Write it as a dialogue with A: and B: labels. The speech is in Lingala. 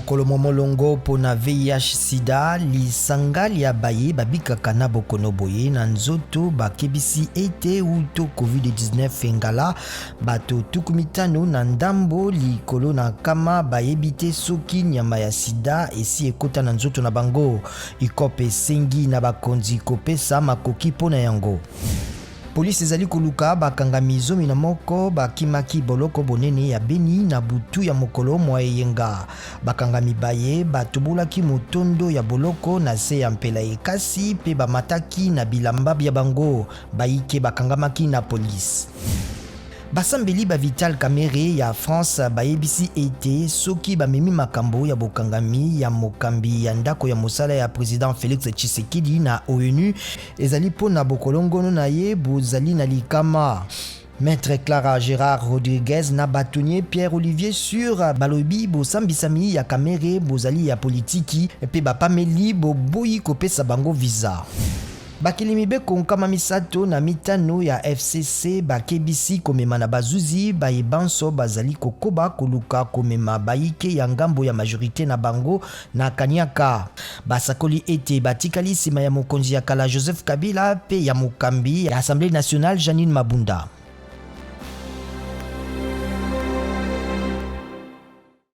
A: mokolo momolongo pona VIH Sida lisanga lia baye babikaka na bokono boye na nzoto bakebisi ete uto COVID-19 ngala bato tukumitano na ndambo likolo na kama bayebi te soki nyama ya sida esi ekota na nzoto na bango UCOP esengi na bakonzi kopesa makoki pona yango. Police ezali koluka bakangami zomi na moko bakimaki boloko bonene ya Beni na butu ya mokolo mwa yenga. Bakangami baye batubulaki motondo ya boloko na se ya mpela ekasi pe bamataki na bilamba bya bango bayike bakangamaki na police. Basambeli ba Vital Kamerhe ya France bayebisi ete soki bamemi makambo ya bakangami ya mokambi ya ndako ya mosala ya président Félix Tshisekedi na ONU ezali pona bokolongono na ye bozali na likama. Maître Clara Gérard Rodriguez na bâtonnier Pierre-Olivier sur balobi bosambisami ya Kamerhe bozali ya politiki pe bapameli boboyi kopesa bango visa. Bakilimi beko nkama misato na mitano ya FCC bakebisi komema na bazuzi bayebanso bazali kokoba koluka komema bayike ya ngambo ya majorité na bango na kaniaka. Basakoli ete batikali sima ya mokonzi ya kala Joseph Kabila pe ya mokambi ya Assemblée nationale Janine Mabunda.